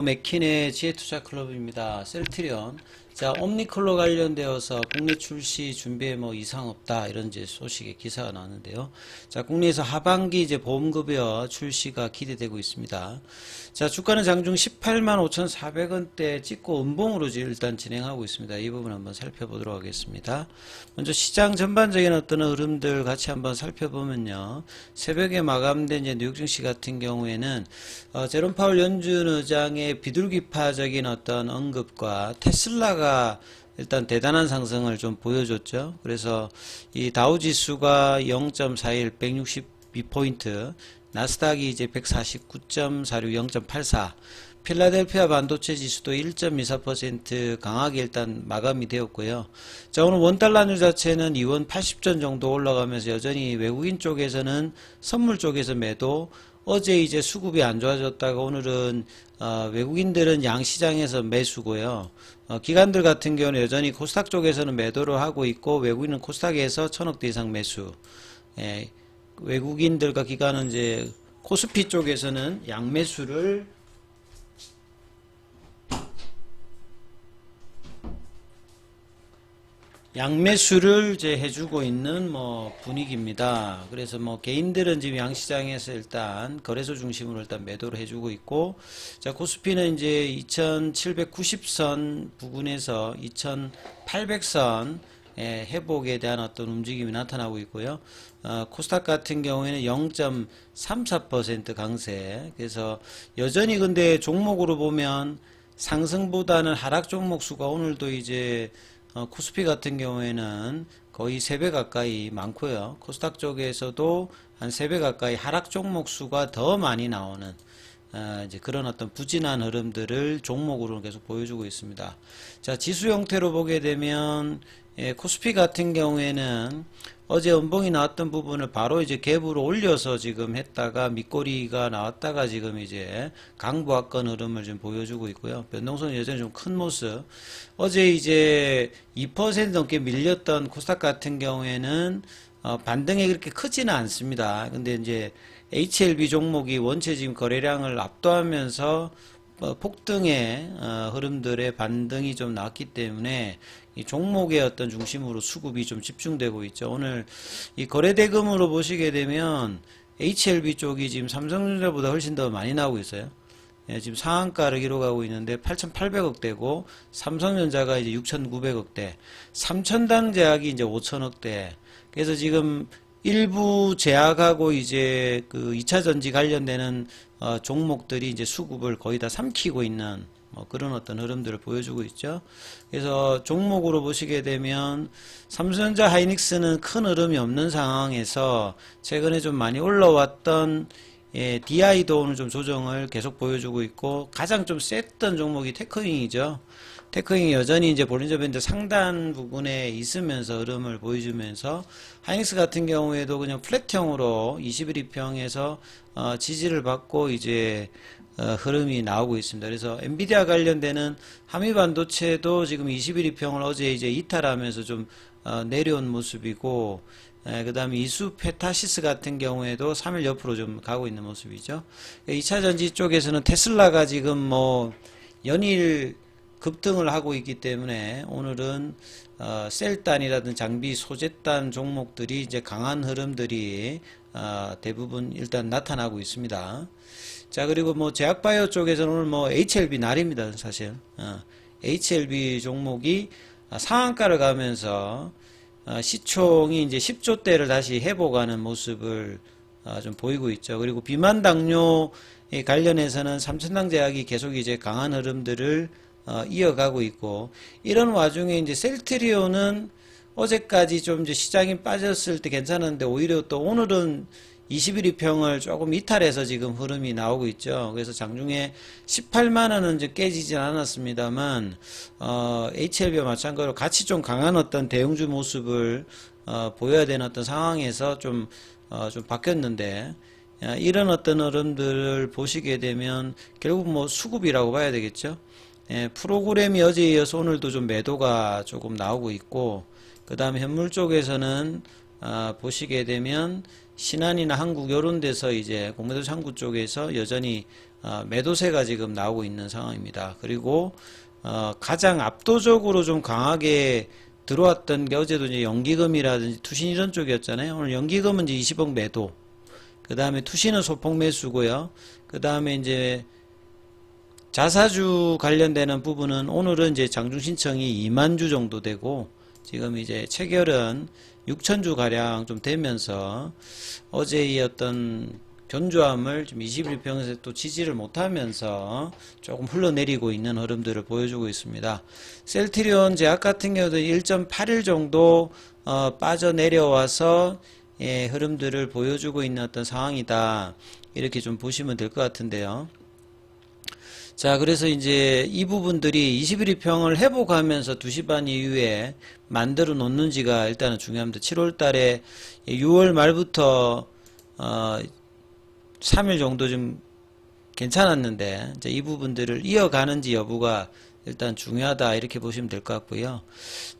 맥킨의 지혜투자클럽입니다. 셀트리온. 자, 옴니컬러 관련되어서 국내 출시 준비에 뭐 이상 없다 이런 이제 소식의 기사가 나왔는데요. 자, 국내에서 하반기 이제 보험급여 출시가 기대되고 있습니다. 자, 주가는 장중 185,400원대 찍고 음봉으로 일단 진행하고 있습니다. 이 부분 한번 살펴보도록 하겠습니다. 먼저 시장 전반적인 어떤 흐름들 같이 한번 살펴보면요. 새벽에 마감된 이제 뉴욕 증시 같은 경우에는 제롬 파월 연준 의장의 비둘기파적인 어떤 언급과 테슬라가 일단 대단한 상승을 좀 보여줬죠. 그래서 이 다우지수가 0.41, 162포인트, 나스닥이 이제 149.46, 0.84, 필라델피아 반도체 지수도 1.24% 강하게 일단 마감이 되었고요. 자, 오늘 원달러율 자체는 2원 80전 정도 올라가면서 여전히 외국인 쪽에서는 선물 쪽에서 매도, 어제 이제 수급이 안 좋아졌다가 오늘은 외국인들은 양시장에서 매수고요. 기관들 같은 경우는 여전히 코스닥 쪽에서는 매도를 하고 있고 외국인은 코스닥에서 1,000억대 이상 매수. 예, 외국인들과 기관은 이제 코스피 쪽에서는 양매수를 이제 해주고 있는 뭐 분위기입니다. 그래서 뭐 개인들은 지금 양시장에서 일단 거래소 중심으로 일단 매도를 해주고 있고, 자, 코스피는 이제 2790선 부근에서 2800선 회복에 대한 어떤 움직임이 나타나고 있고요. 코스닥 같은 경우에는 0.34% 강세. 그래서 여전히 근데 종목으로 보면 상승보다는 하락 종목 수가 오늘도 이제 코스피 같은 경우에는 거의 3배 가까이 많고요. 코스닥 쪽에서도 한 3배 가까이 하락 종목 수가 더 많이 나오는 이제 그런 어떤 부진한 흐름들을 종목으로 계속 보여주고 있습니다. 자, 지수 형태로 보게 되면 코스피 같은 경우에는 어제 음봉이 나왔던 부분을 바로 이제 갭으로 올려서 지금 했다가 밑꼬리가 나왔다가 지금 이제 강보합권 흐름을 좀 보여주고 있고요. 변동성은 여전히 좀 큰 모습. 어제 이제 2% 넘게 밀렸던 코스닥 같은 경우에는 반등이 그렇게 크지는 않습니다. 근데 이제 HLB 종목이 원체 지금 거래량을 압도하면서 폭등의 흐름들의 반등이 좀 나왔기 때문에 이 종목의 어떤 중심으로 수급이 좀 집중되고 있죠. 오늘 이 거래대금으로 보시게 되면 HLB 쪽이 지금 삼성전자보다 훨씬 더 많이 나오고 있어요. 예, 지금 상한가를 기록하고 있는데 8,800억대고 삼성전자가 이제 6,900억대, 삼천당 제약이 이제 5천억대. 그래서 지금 일부 제약하고 이제 그 2차 전지 관련되는 종목들이 이제 수급을 거의 다 삼키고 있는 뭐 그런 어떤 흐름들을 보여주고 있죠. 그래서 종목으로 보시게 되면 삼성전자 하이닉스는 큰 흐름이 없는 상황에서 최근에 좀 많이 올라왔던 DI도 오늘 좀 조정을 계속 보여주고 있고, 가장 좀 셌던 종목이 테크윙이죠. 테크윙이 여전히 이제 볼린저 밴드 상단 부분에 있으면서 흐름을 보여주면서, 하이닉스 같은 경우에도 그냥 플랫형으로 21일평에서 지지를 받고 이제 흐름이 나오고 있습니다. 그래서 엔비디아 관련되는 한미반도체도 지금 21일평을 어제 이제 이탈하면서 좀 내려온 모습이고, 그 다음에 이수 페타시스 같은 경우에도 3일 옆으로 좀 가고 있는 모습이죠. 2차 전지 쪽에서는 테슬라가 지금 뭐 연일 급등을 하고 있기 때문에 오늘은 셀단이라든 장비 소재단 종목들이 이제 강한 흐름들이 대부분 일단 나타나고 있습니다. 자, 그리고 뭐 제약바이오 쪽에서는 오늘 뭐 HLB 날입니다, 사실. HLB 종목이 상한가를 가면서 시총이 이제 10조대를 다시 회복하는 모습을 좀 보이고 있죠. 그리고 비만 당뇨 관련해서는 삼천당 제약이 계속 이제 강한 흐름들을 이어가고 있고, 이런 와중에 이제 셀트리온은 어제까지 좀 이제 시장이 빠졌을 때 괜찮았는데 오히려 또 오늘은 21일평을 조금 이탈해서 지금 흐름이 나오고 있죠. 그래서 장중에 18만원은 이제 깨지진 않았습니다만, HLB와 마찬가지로 같이 좀 강한 어떤 대형주 모습을, 보여야 되는 어떤 상황에서 좀 바뀌었는데, 이런 어떤 흐름들을 보시게 되면 결국 뭐 수급이라고 봐야 되겠죠. 프로그램이 어제에 이어서 오늘도 좀 매도가 조금 나오고 있고, 그 다음에 현물 쪽에서는 보시게 되면 신한이나 한국 요런 데서 이제 공매도시 한국 쪽에서 여전히 매도세가 지금 나오고 있는 상황입니다. 그리고 가장 압도적으로 좀 강하게 들어왔던 게 어제도 이제 연기금이라든지 투신 이런 쪽이었잖아요. 오늘 연기금은 이제 20억 매도, 그 다음에 투신은 소폭 매수고요. 그 다음에 이제 자사주 관련되는 부분은 오늘은 이제 장중 신청이 2만 주 정도 되고, 지금 이제 체결은 6천 주 가량 좀 되면서 어제의 어떤 견조함을 좀 21평에서 또 지지를 못하면서 조금 흘러내리고 있는 흐름들을 보여주고 있습니다. 셀트리온 제약 같은 경우도 1.81 정도 빠져내려와서 흐름들을 보여주고 있는 어떤 상황이다, 이렇게 좀 보시면 될 것 같은데요. 자, 그래서 이제 이 부분들이 21평을 회복하면서 2시 반 이후에 만들어 놓는지가 일단은 중요합니다. 7월 달에 6월 말부터 3일 정도 좀 괜찮았는데, 이제 이 부분들을 이어가는지 여부가 일단 중요하다, 이렇게 보시면 될 것 같고요.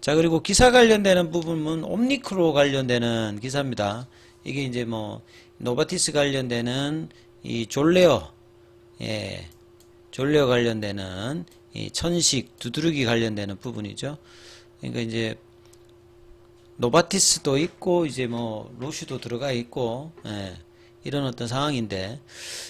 자, 그리고 기사 관련되는 부분은 옴니크로 관련되는 기사입니다. 이게 이제 뭐 노바티스 관련되는 이 졸레어, 졸레어 관련되는 이 천식, 두드러기 관련되는 부분이죠. 그러니까 이제 노바티스도 있고 이제 뭐 로슈도 들어가 있고, 이런 어떤 상황인데,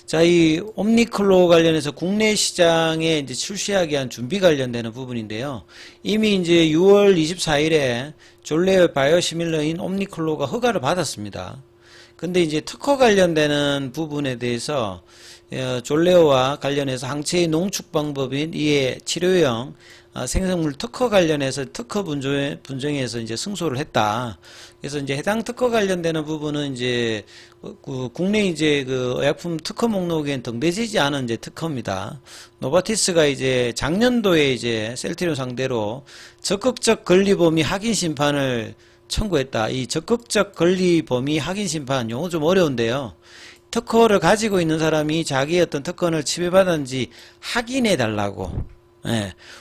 자, 이 옴니클로 관련해서 국내 시장에 이제 출시하기 위한 준비 관련되는 부분인데요. 이미 이제 6월 24일에 졸레어 바이오시밀러인 옴니클로가 허가를 받았습니다. 근데 이제 특허 관련되는 부분에 대해서 졸레오와 관련해서 항체의 농축 방법인 이에 치료용 생성물 특허 관련해서 특허 분쟁에서 이제 승소를 했다. 그래서 이제 해당 특허 관련되는 부분은 이제 국내 이제 그 의약품 특허 목록엔 등재되지 않은 이제 특허입니다. 노바티스가 이제 작년도에 이제 셀트리온 상대로 적극적 권리 범위 확인 심판을 청구했다. 이 적극적 권리 범위 확인 심판, 용어 좀 어려운데요. 특허를 가지고 있는 사람이 자기의 어떤 특허를 침해받았는지 확인해 달라고.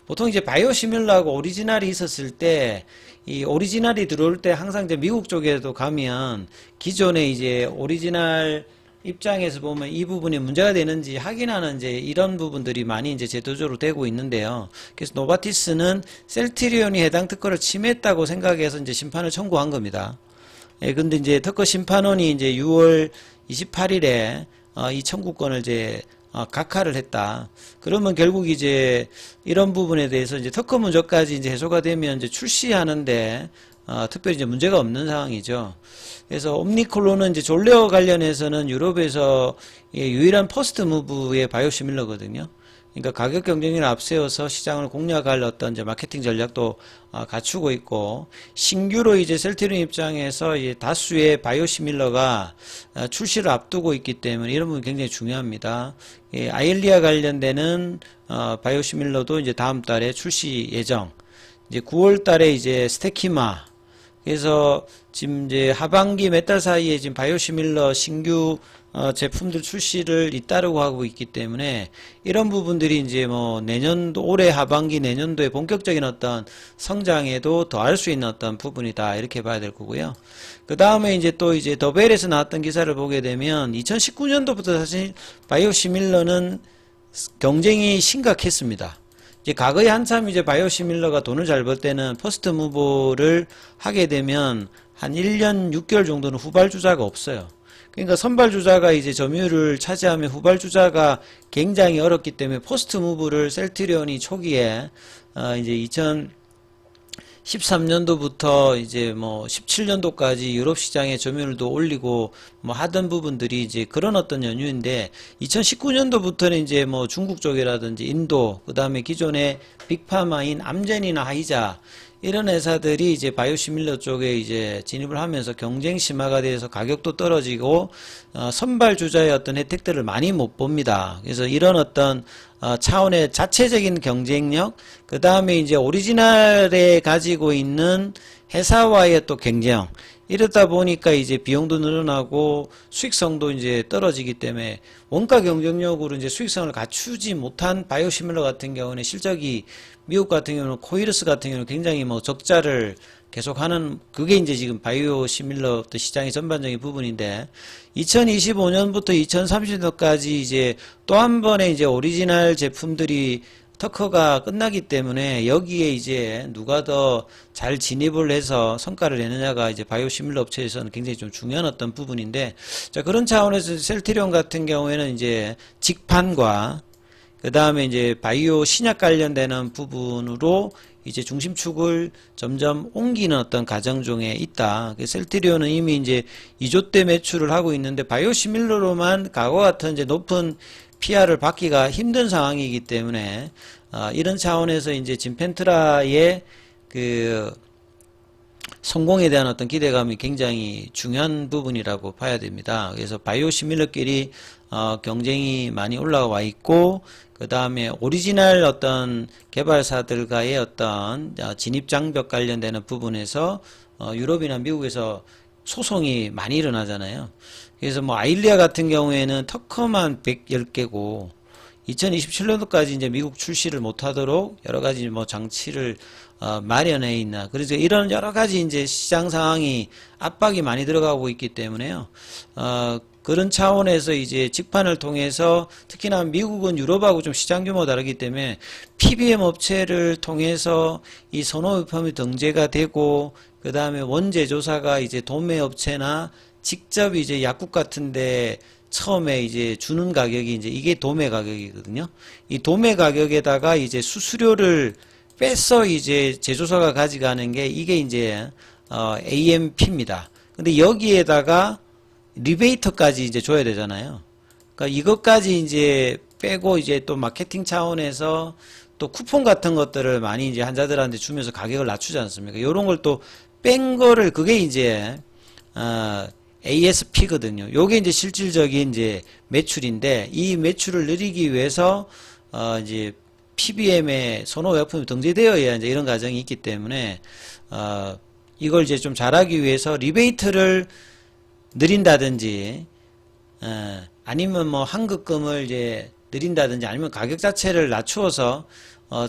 보통 이제 바이오시밀러하고 오리지널이 있었을 때, 이 오리지널이 들어올 때 항상 이제 미국 쪽에도 가면 기존에 이제 오리지널 입장에서 보면 이 부분이 문제가 되는지 확인하는 이제 이런 부분들이 많이 이제 제도적으로 되고 있는데요. 그래서 노바티스는 셀트리온이 해당 특허를 침해했다고 생각해서 이제 심판을 청구한 겁니다. 근데 이제 특허 심판원이 이제 6월 28일에 이 청구권을 이제 각하를 했다. 그러면 결국 이제 이런 부분에 대해서 이제 특허 문제까지 이제 해소가 되면 이제 출시하는데 특별히 이제 문제가 없는 상황이죠. 그래서 옴니클로는 이제 졸레어 관련해서는 유럽에서 유일한 퍼스트 무브의 바이오시밀러거든요. 그러니까 가격 경쟁력을 앞세워서 시장을 공략할 어떤 이제 마케팅 전략도 갖추고 있고, 신규로 이제 셀트리온 입장에서 이제 다수의 바이오시밀러가 출시를 앞두고 있기 때문에 이런 부분 굉장히 중요합니다. 아일리아 관련되는 바이오시밀러도 이제 다음 달에 출시 예정. 이제 9월 달에 이제 스테키마. 그래서 지금 이제 하반기 몇 달 사이에 지금 바이오시밀러 신규 제품들 출시를 잇따르고 하고 있기 때문에 이런 부분들이 이제 뭐 내년도, 올해 하반기 내년도에 본격적인 어떤 성장에도 더할 수 있는 어떤 부분이다, 이렇게 봐야 될 거고요. 그 다음에 이제 또 이제 더벨에서 나왔던 기사를 보게 되면 2019년도부터 사실 바이오시밀러는 경쟁이 심각했습니다. 이제 과거에 한참 이제 바이오시밀러가 돈을 잘 벌 때는 퍼스트 무버를 하게 되면 한 1년 6개월 정도는 후발주자가 없어요. 그러니까 선발주자가 이제 점유율을 차지하면 후발주자가 굉장히 어렵기 때문에 포스트 무브를 셀트리온이 초기에 이제 2013년도부터 이제 뭐 17년도까지 유럽 시장의 점유율도 올리고 뭐 하던 부분들이 이제 그런 어떤 연유인데, 2019년도부터는 이제 뭐 중국 쪽이라든지 인도, 그 다음에 기존의 빅파마인 암젠이나 하이자, 이런 회사들이 이제 바이오시밀러 쪽에 이제 진입을 하면서 경쟁 심화가 돼서 가격도 떨어지고 선발 주자의 어떤 혜택들을 많이 못 봅니다. 그래서 이런 어떤 차원의 자체적인 경쟁력, 그 다음에 이제 오리지널에 가지고 있는 회사와의 또 경쟁, 이러다 보니까 이제 비용도 늘어나고 수익성도 이제 떨어지기 때문에 원가 경쟁력으로 이제 수익성을 갖추지 못한 바이오시밀러 같은 경우는 실적이 미국 같은 경우는 코이르스 같은 경우는 굉장히 뭐 적자를 계속하는 그게 이제 지금 바이오시밀러 시장의 전반적인 부분인데 2025년부터 2030년까지 이제 또 한 번의 이제 오리지널 제품들이 특허가 끝나기 때문에 여기에 이제 누가 더 잘 진입을 해서 성과를 내느냐가 이제 바이오시밀러 업체에서는 굉장히 좀 중요한 어떤 부분인데 자 그런 차원에서 셀트리온 같은 경우에는 이제 직판과 그 다음에 이제 바이오 신약 관련되는 부분으로 이제 중심축을 점점 옮기는 어떤 과정 중에 있다. 셀트리온은 이미 이제 2조대 매출을 하고 있는데 바이오시밀러로만 과거 같은 이제 높은 PR을 받기가 힘든 상황이기 때문에 이런 차원에서 이제 진펜트라의 그 성공에 대한 어떤 기대감이 굉장히 중요한 부분이라고 봐야 됩니다. 그래서 바이오시밀러끼리 경쟁이 많이 올라와 있고 그 다음에 오리지널 어떤 개발사들과의 어떤 진입 장벽 관련되는 부분에서 유럽이나 미국에서 소송이 많이 일어나잖아요. 그래서 뭐 아일리아 같은 경우에는 특허만 110개고 2027년도까지 이제 미국 출시를 못하도록 여러 가지 뭐 장치를 마련해 있나. 그래서 이런 여러 가지 이제 시장 상황이 압박이 많이 들어가고 있기 때문에요. 그런 차원에서 이제 직판을 통해서 특히나 미국은 유럽하고 좀 시장 규모가 다르기 때문에 PBM 업체를 통해서 이 선호유품이 등재가 되고 그 다음에 원제조사가 이제 도매업체나 직접 이제 약국 같은데 처음에 이제 주는 가격이 이제 이게 도매 가격이거든요. 이 도매 가격에다가 이제 수수료를 빼서 이제 제조사가 가져가는 게 이게 이제 AMP입니다. 근데 여기에다가 리베이터까지 이제 줘야 되잖아요. 그러니까 이것까지 이제 빼고 이제 또 마케팅 차원에서 또 쿠폰 같은 것들을 많이 이제 환자들한테 주면서 가격을 낮추지 않습니까? 이런 걸 또 뺀 거를 그게 이제 ASP거든요. 요게 이제 실질적인 이제 매출인데 이 매출을 늘리기 위해서 이제 PBM에 선호약품이 등재되어야 이제 이런 과정이 있기 때문에 이걸 이제 좀 잘하기 위해서 리베이트를 느린다든지 아니면 뭐 환급금을 이제 느린다든지 아니면 가격 자체를 낮추어서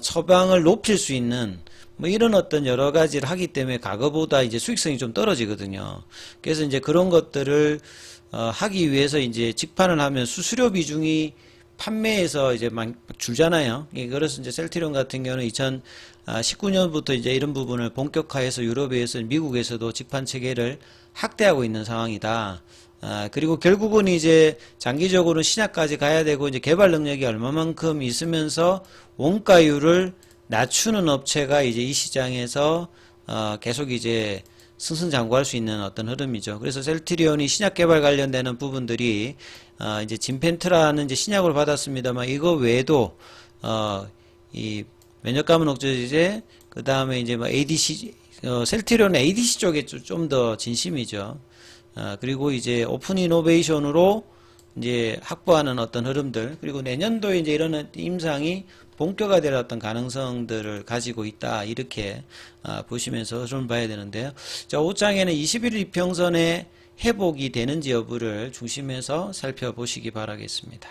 처방을 높일 수 있는 뭐 이런 어떤 여러 가지를 하기 때문에 과거보다 이제 수익성이 좀 떨어지거든요. 그래서 이제 그런 것들을 하기 위해서 이제 직판을 하면 수수료 비중이 판매에서 이제 막 줄잖아요. 그래서 이제 셀트리온 같은 경우는 2019년부터 이제 이런 부분을 본격화해서 유럽에서 미국에서도 직판 체계를 확대하고 있는 상황이다. 그리고 결국은 이제 장기적으로 신약까지 가야 되고 이제 개발 능력이 얼마만큼 있으면서 원가율을 낮추는 업체가 이제 이 시장에서 계속 이제 승승장구할 수 있는 어떤 흐름이죠. 그래서 셀트리온이 신약 개발 관련되는 부분들이 이제 진펜트라는 이제 신약을 받았습니다만 이거 외에도 이 면역감염 억제제 그 다음에 이제 뭐 ADC 셀트리온은 ADC 쪽에 좀 더 진심이죠. 그리고 이제 오픈 이노베이션으로 이제 확보하는 어떤 흐름들 그리고 내년도에 이제 이런 임상이 본격화될 어떤 가능성들을 가지고 있다 이렇게 보시면서 좀 봐야 되는데요. 자 5장에는 21일 이평선의 회복이 되는지 여부를 중심에서 살펴보시기 바라겠습니다.